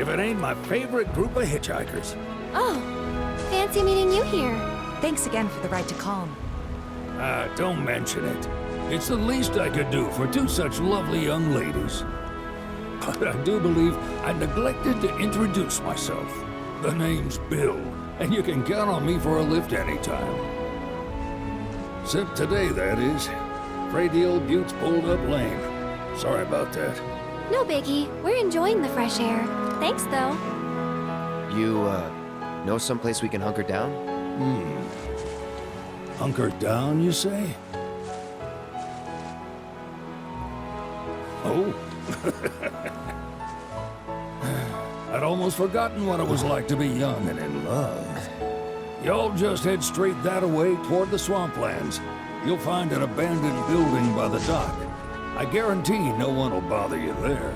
if it ain't my favorite group of hitchhikers. Oh, fancy meeting you here. Thanks again for the ride to Calm. Don't mention it. It's the least I could do for two such lovely young ladies. But I do believe I neglected to introduce myself. The name's Bill, and you can count on me for a lift anytime. Except today, that is. Afraid the old Butte's pulled up lame. Sorry about that. No biggie. We're enjoying the fresh air. Thanks, though. You, know someplace we can hunker down? Hunker down, you say? Oh. I'd almost forgotten what it was like to be young and in love. Y'all just head straight that away toward the swamplands. You'll find an abandoned building by the dock. I guarantee no one will bother you there.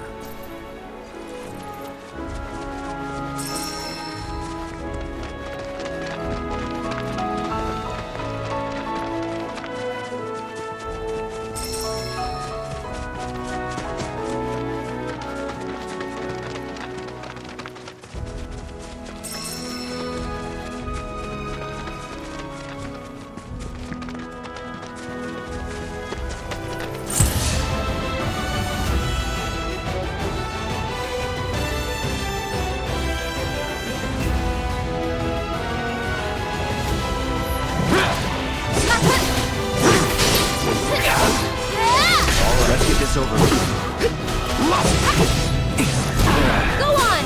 Over. Go on!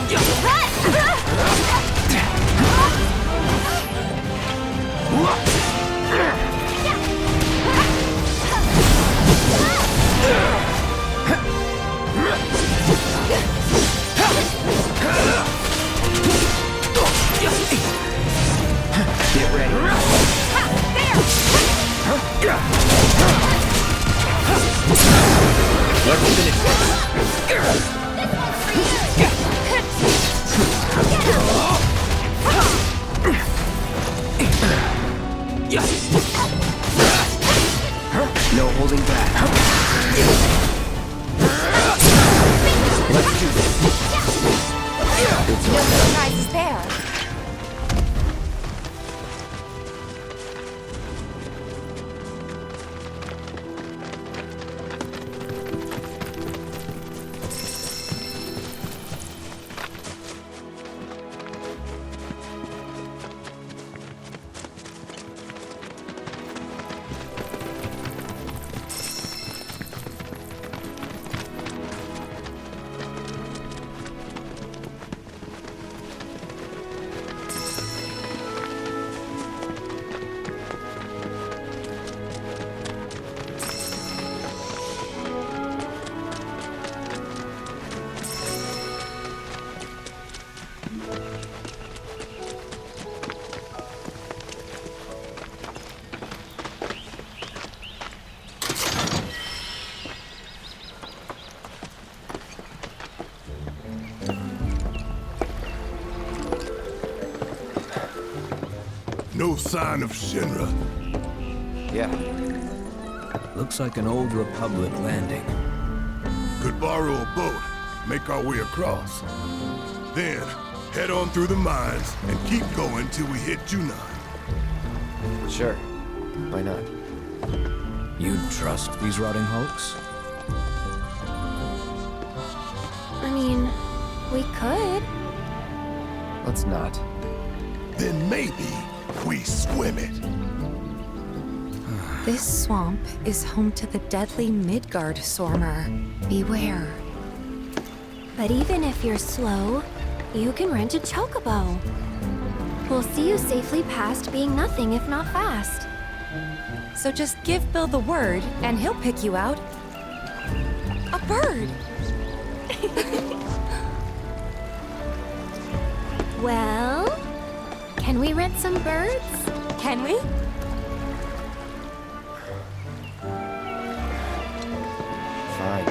Get ready. Let's finish this. No holding back. Let's do this. No surprises there. No sign of Shinra. Yeah. Looks like an old Republic landing. Could borrow a boat, make our way across. Then, head on through the mines and keep going till we hit Junon. Sure. Why not? You'd trust these rotting hulks? I mean, we could. Let's not. Then maybe we swim it. This swamp is home to the deadly Midgard Sormer. Beware. But even if you're slow, you can rent a chocobo. We'll see you safely past being nothing if not fast. So just give Bill the word, and he'll pick you out. A bird! Well, can we rent some birds? Can we? Fine.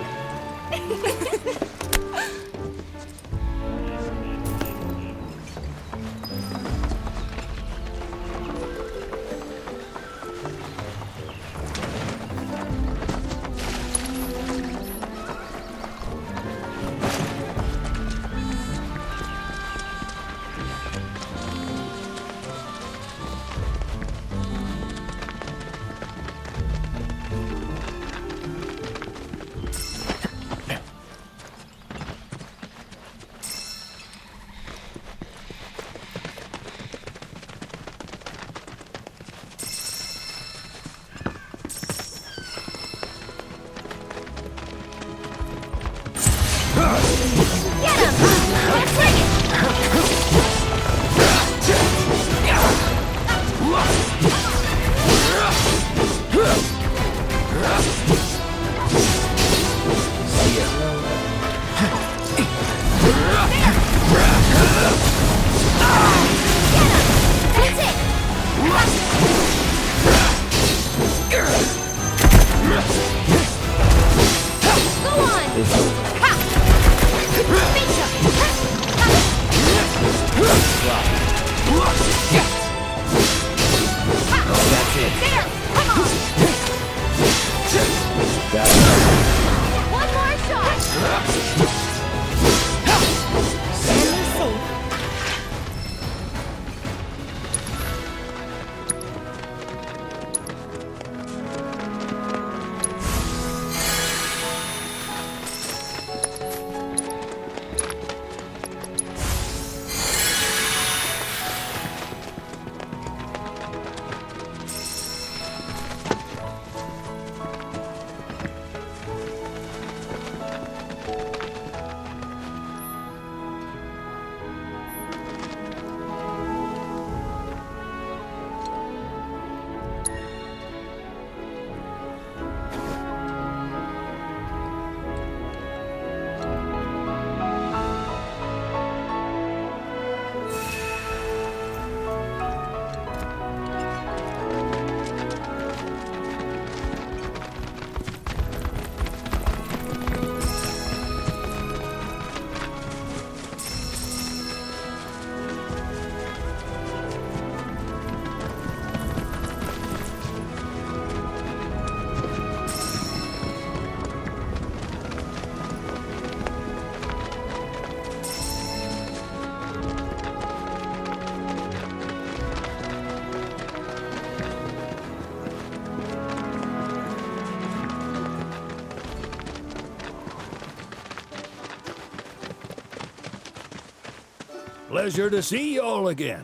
Pleasure to see y'all again.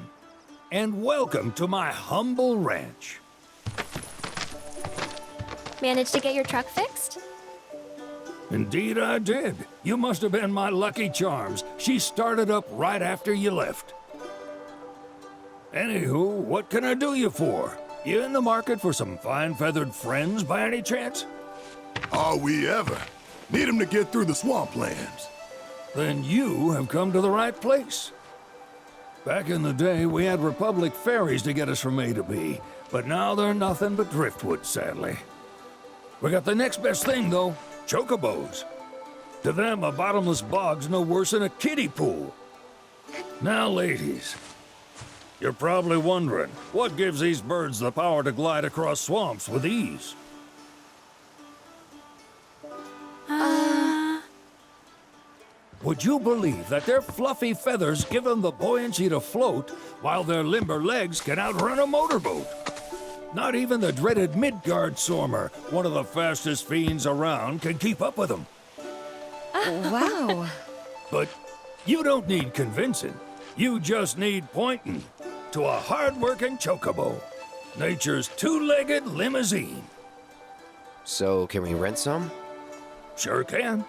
And welcome to my humble ranch. Managed to get your truck fixed? Indeed I did. You must have been my lucky charms. She started up right after you left. Anywho, what can I do you for? You in the market for some fine-feathered friends by any chance? Are we ever? Need 'em to get through the swamplands. Then you have come to the right place. Back in the day, we had Republic ferries to get us from A to B, but now they're nothing but driftwood, sadly. We got the next best thing, though, chocobos. To them, a bottomless bog's no worse than a kiddie pool. Now, ladies, you're probably wondering, what gives these birds the power to glide across swamps with ease? Would you believe that their fluffy feathers give them the buoyancy to float, while their limber legs can outrun a motorboat? Not even the dreaded Midgard Sormer, one of the fastest fiends around, can keep up with them. Wow. But you don't need convincing. You just need pointing to a hard-working chocobo. Nature's two-legged limousine. So, can we rent some? Sure can.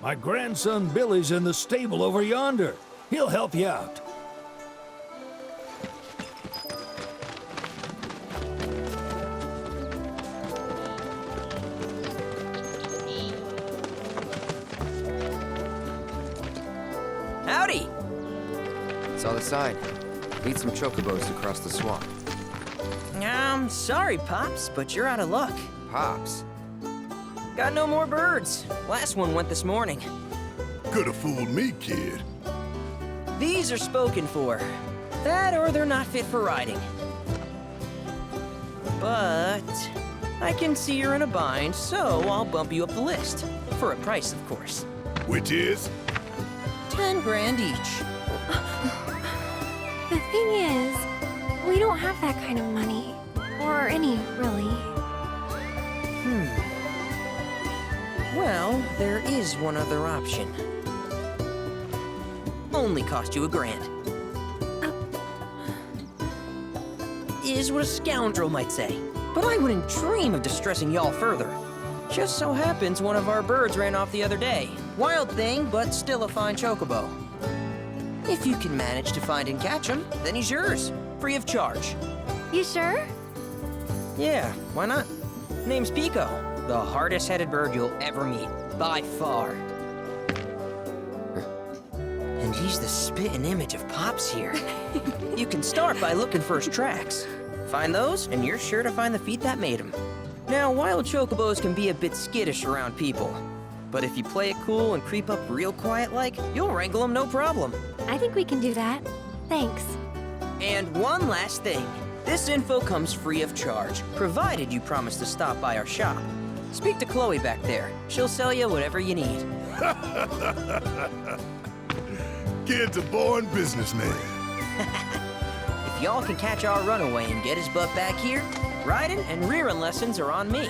My grandson Billy's in the stable over yonder. He'll help you out. Howdy! It's on the side. Lead some chocobos to cross the swamp. I'm sorry, Pops, but you're out of luck. Pops. Got no more birds. Last one went this morning. Could've fooled me, kid. These are spoken for. That or they're not fit for riding. But I can see you're in a bind, so I'll bump you up the list. For a price, of course. Which is? 10 grand each. The thing is, we don't have that kind of money. Or any, really. Well, there is one other option. Only cost you $1,000. Is what a scoundrel might say. But I wouldn't dream of distressing y'all further. Just so happens one of our birds ran off the other day. Wild thing, but still a fine chocobo. If you can manage to find and catch him, then he's yours. Free of charge. You sure? Yeah, why not? Name's Pico. The hardest-headed bird you'll ever meet, by far. And he's the spitting image of Pops here. You can start by looking for his tracks. Find those, and you're sure to find the feet that made him. Now, wild chocobos can be a bit skittish around people. But if you play it cool and creep up real quiet-like, you'll wrangle them no problem. I think we can do that. Thanks. And one last thing. This info comes free of charge, provided you promise to stop by our shop. Speak to Chloe back there. She'll sell you whatever you need. Kid's a born businessman. If y'all can catch our runaway and get his butt back here, riding and rearing lessons are on me.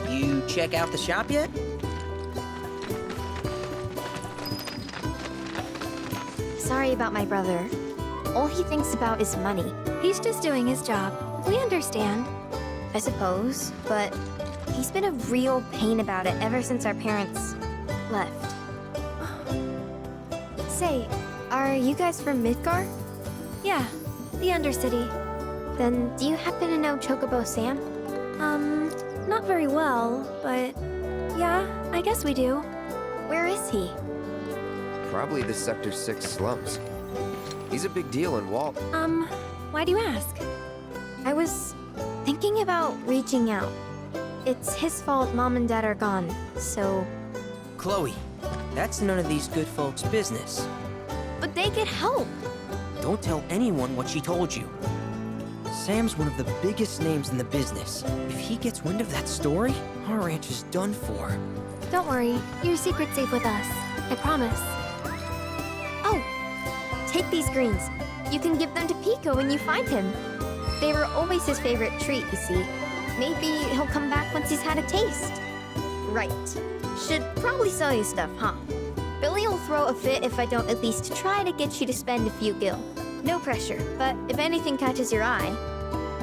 You check out the shop yet? Sorry about my brother. All he thinks about is money. He's just doing his job. We understand. I suppose, but he's been a real pain about it ever since our parents left. Say, are you guys from Midgar? Yeah, the Undercity. Then do you happen to know Chocobo Sam? Not very well, but yeah, I guess we do. Where is he? Probably the Sector 6 slums. He's a big deal in Walt. Why do you ask? I was thinking about reaching out. It's his fault Mom and Dad are gone, so... Chloe, that's none of these good folks' business. But they could help. Don't tell anyone what she told you. Sam's one of the biggest names in the business. If he gets wind of that story, our ranch is done for. Don't worry, your secret's safe with us. I promise. Oh, take these greens. You can give them to Pico when you find him. They were always his favorite treat, you see. Maybe he'll come back once he's had a taste. Right. Should probably sell you stuff, huh? Billy will throw a fit if I don't at least try to get you to spend a few gil. No pressure, but if anything catches your eye.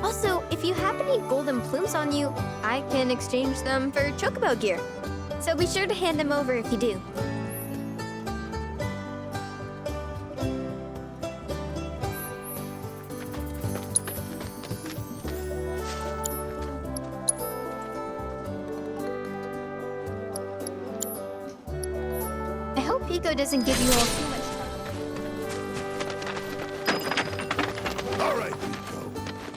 Also, if you have any golden plumes on you, I can exchange them for chocobo gear. So be sure to hand them over if you do. I hope Pico doesn't give you all too much trouble. All right, Pico.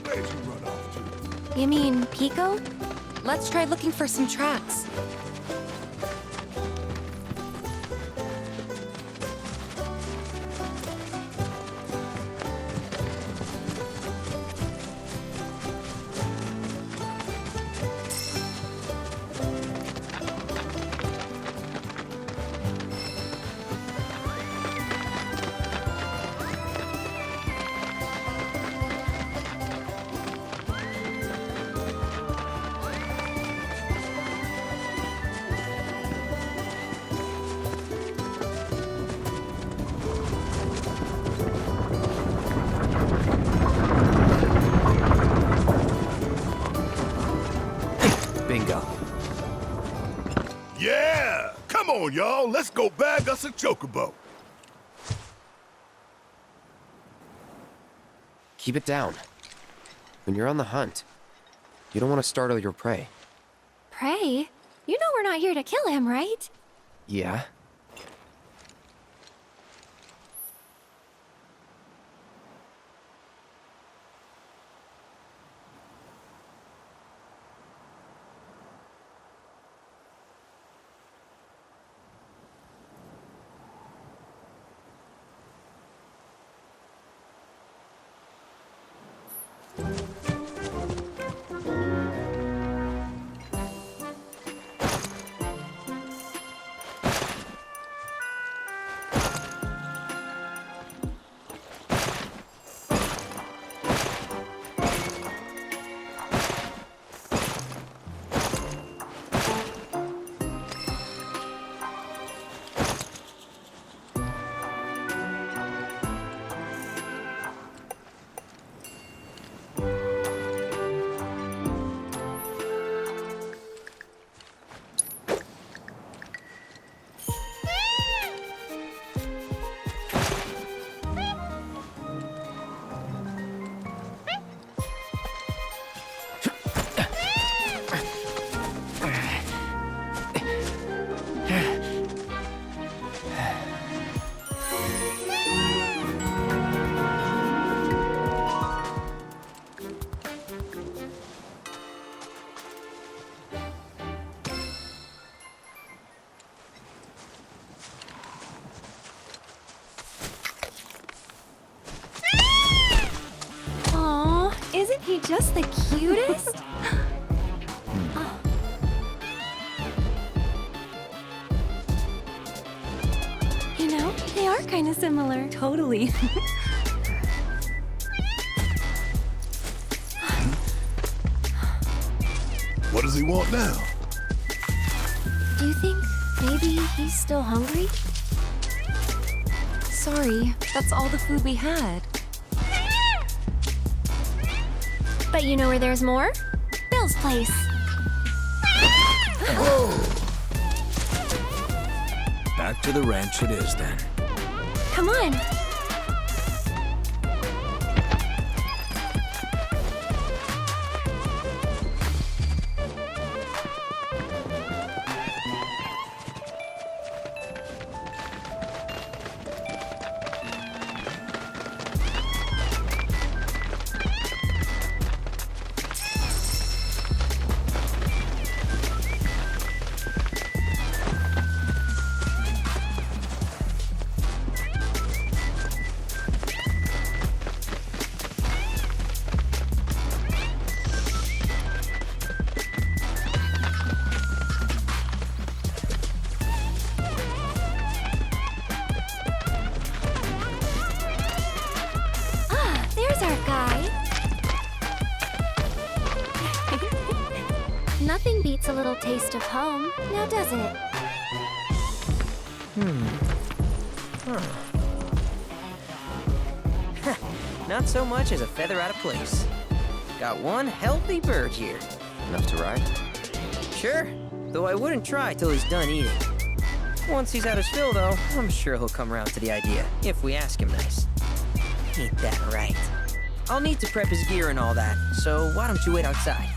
Where'd you run off to? You mean Pico? Let's try looking for some tracks. Bingo. Yeah! Come on, y'all. Let's go bag us a chocobo. Keep it down. When you're on the hunt, you don't want to startle your prey. Prey? You know we're not here to kill him, right? Yeah? Isn't he just the cutest? You know, they are kind of similar. Totally. What does he want now? Do you think maybe he's still hungry? Sorry, that's all the food we had. But you know where there's more? Bill's place. Back to the ranch it is then. Come on. beats a little taste of home, now does it? Not so much as a feather out of place. Got one healthy bird here. Enough to ride? Sure, though I wouldn't try till he's done eating. Once he's had his fill, though, I'm sure he'll come around to the idea, if we ask him nice. Ain't that right? I'll need to prep his gear and all that, so why don't you wait outside?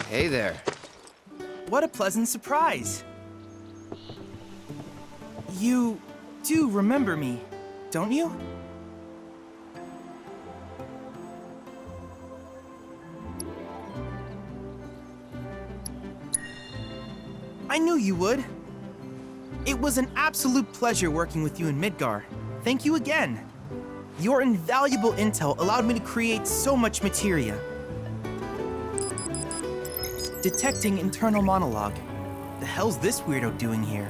Hey there. What a pleasant surprise. You do remember me, don't you? I knew you would. It was an absolute pleasure working with you in Midgar. Thank you again. Your invaluable intel allowed me to create so much materia. Detecting internal monologue. The hell's this weirdo doing here?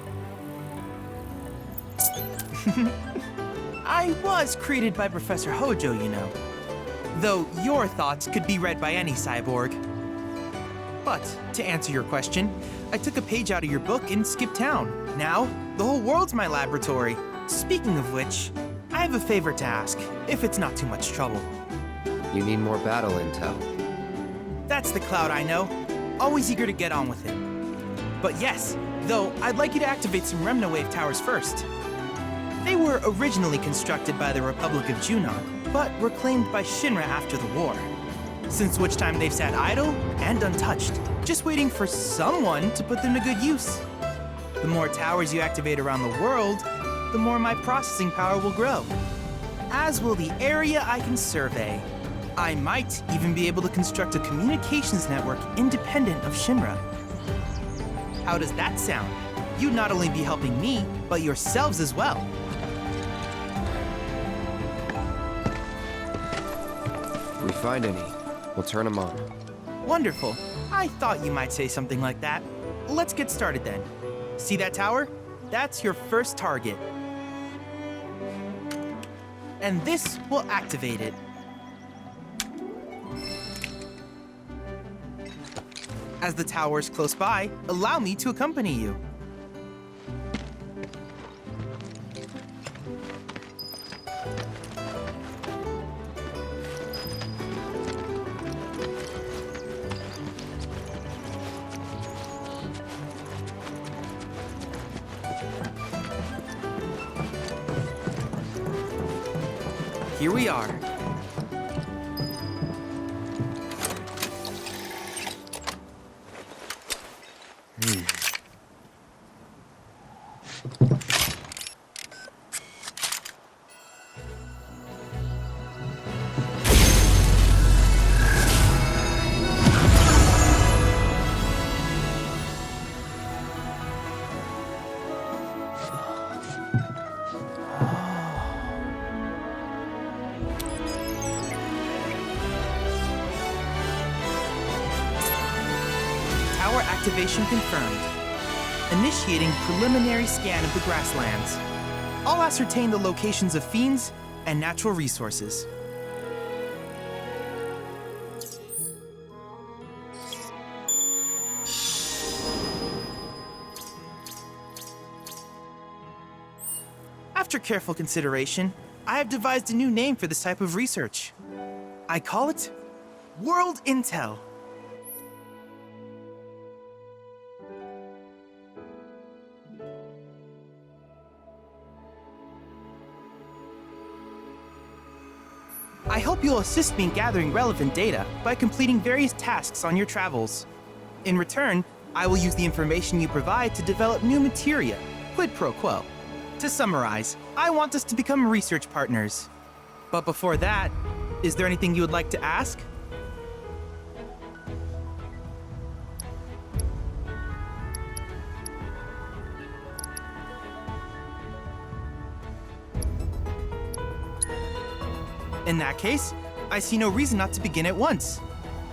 I was created by Professor Hojo, you know. Though your thoughts could be read by any cyborg. But, to answer your question, I took a page out of your book and skipped town. Now, the whole world's my laboratory. Speaking of which, I have a favor to ask, if it's not too much trouble. You need more battle intel. That's the Cloud I know. Always eager to get on with it. But yes, though, I'd like you to activate some Remna Wave towers first. They were originally constructed by the Republic of Junon, but were claimed by Shinra after the war. Since which time they've sat idle and untouched, just waiting for someone to put them to good use. The more towers you activate around the world, the more my processing power will grow. As will the area I can survey. I might even be able to construct a communications network independent of Shinra. How does that sound? You'd not only be helping me, but yourselves as well. If we find any, we'll turn them on. Wonderful. I thought you might say something like that. Let's get started then. See that tower? That's your first target. And this will activate it. As the tower's close by, allow me to accompany you. Here we are. Tower activation confirmed. Initiating preliminary scan of the grasslands. I'll ascertain the locations of fiends and natural resources. After careful consideration, I have devised a new name for this type of research. I call it World Intel. I hope you'll assist me in gathering relevant data by completing various tasks on your travels. In return, I will use the information you provide to develop new materia, quid pro quo. To summarize, I want us to become research partners. But before that, is there anything you would like to ask? In that case, I see no reason not to begin at once.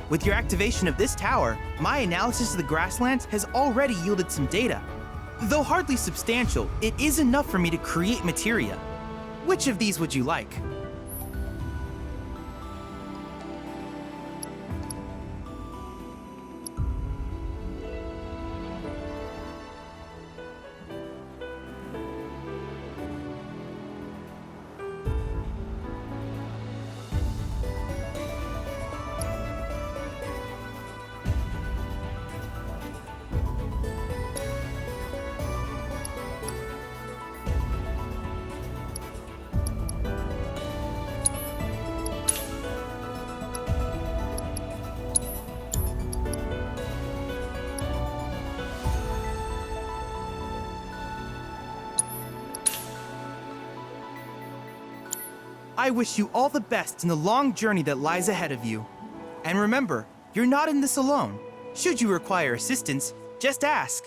With your activation of this tower, my analysis of the grasslands has already yielded some data. Though hardly substantial, it is enough for me to create materia. Which of these would you like? I wish you all the best in the long journey that lies ahead of you. And remember, you're not in this alone. Should you require assistance, just ask.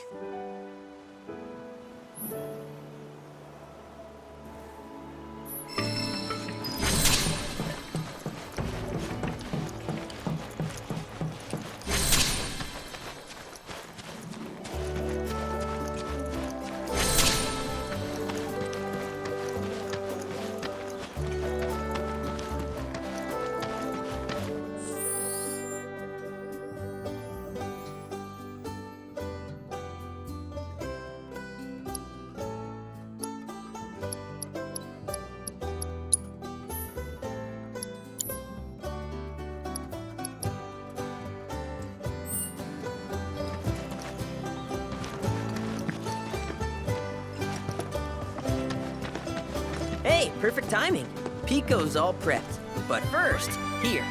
Hey, perfect timing. Pico's all prepped. But first, here,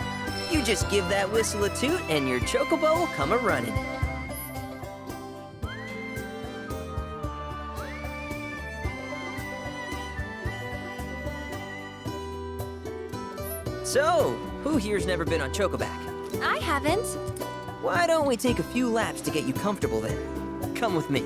you just give that whistle a toot and your chocobo will come a-running. So, who here's never been on Chocoback? I haven't. Why don't we take a few laps to get you comfortable there? Come with me.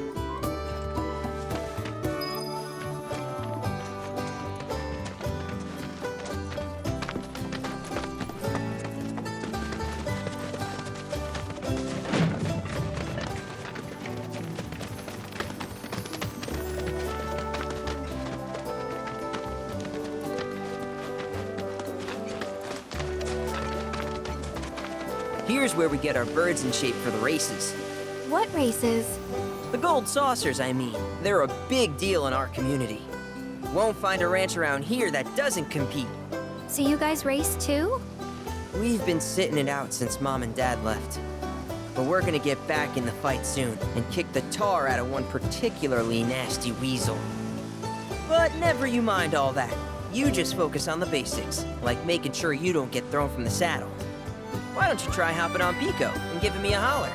Here's where we get our birds in shape for the races. What races? The gold saucers, I mean. They're a big deal in our community. Won't find a ranch around here that doesn't compete. So you guys race too? We've been sitting it out since Mom and Dad left. But we're gonna get back in the fight soon and kick the tar out of one particularly nasty weasel. But never you mind all that. You just focus on the basics, like making sure you don't get thrown from the saddle. Why don't you try hopping on Pico and giving me a holler?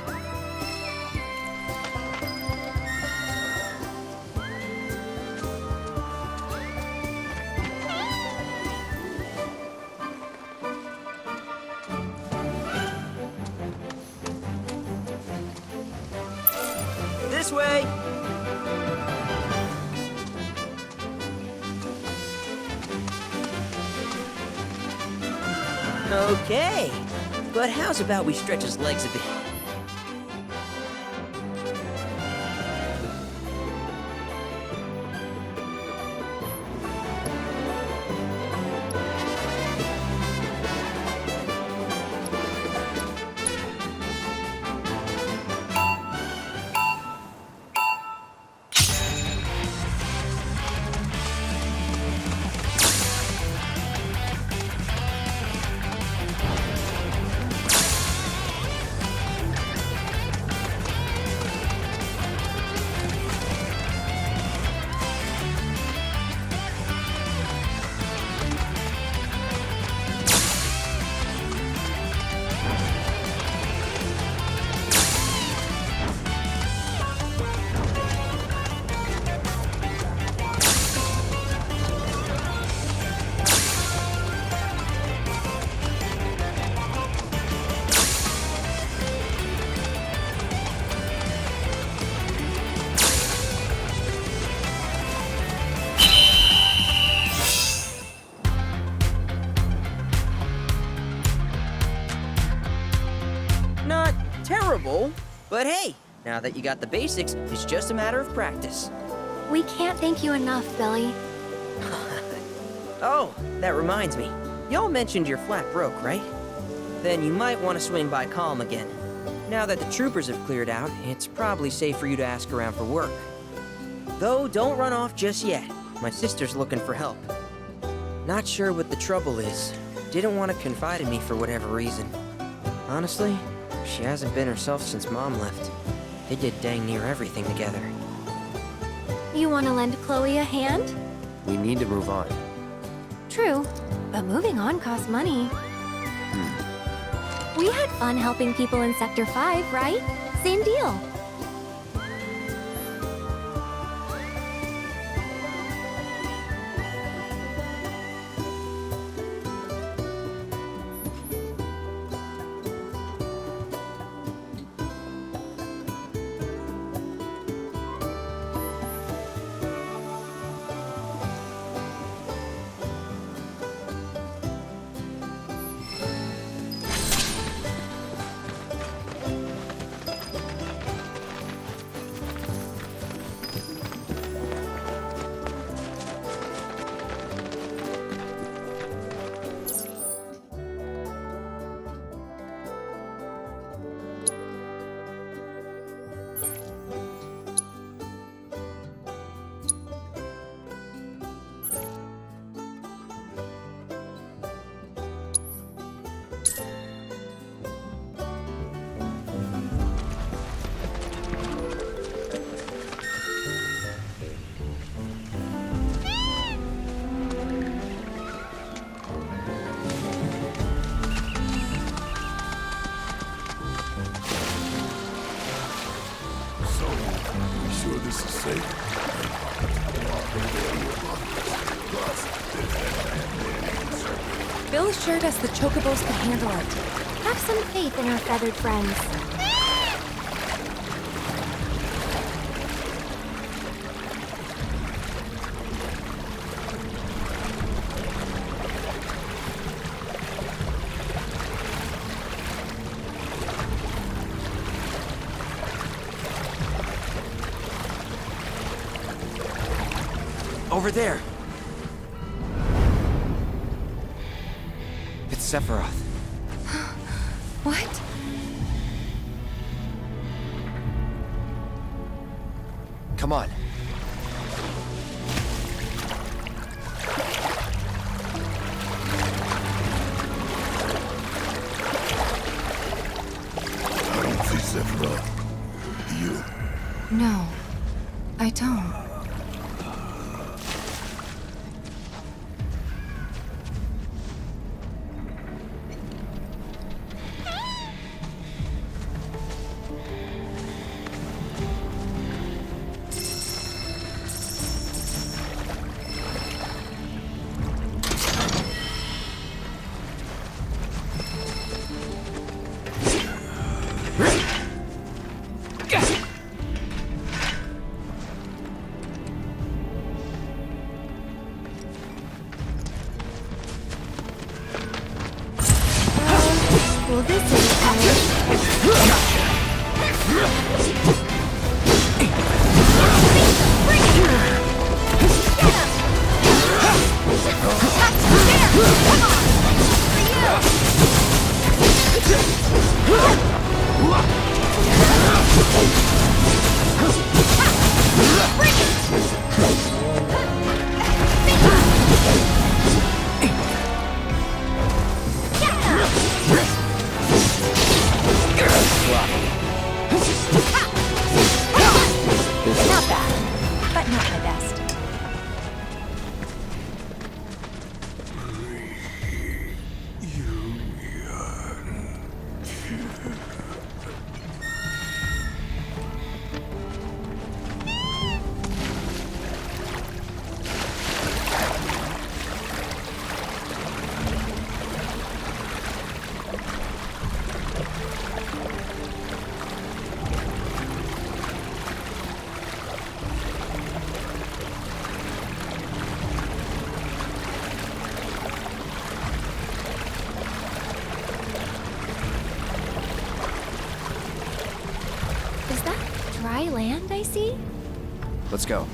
This way! Okay. But how's about we stretch his legs a bit? Not terrible, but hey, now that you got the basics, it's just a matter of practice. We can't thank you enough, Billy. Oh, that reminds me. Y'all mentioned you're flat broke, right? Then you might want to swing by Calm again. Now that the troopers have cleared out, it's probably safe for you to ask around for work. Though, don't run off just yet. My sister's looking for help. Not sure what the trouble is. Didn't want to confide in me for whatever reason. Honestly, she hasn't been herself since Mom left. They did dang near everything together. You want to lend Chloe a hand? We need to move on. True, but moving on costs money. We had fun helping people in Sector 5, right? Same deal. Bill assured us the Chocobos could handle it. Have some faith in our feathered friends. Over there! It's Sephiroth. What? Come on. I don't see Sephiroth. You. No, I don't. Well, this is kind Not bad, but not my best. Is that dry land I see? Let's go.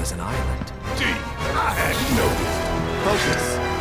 as an island.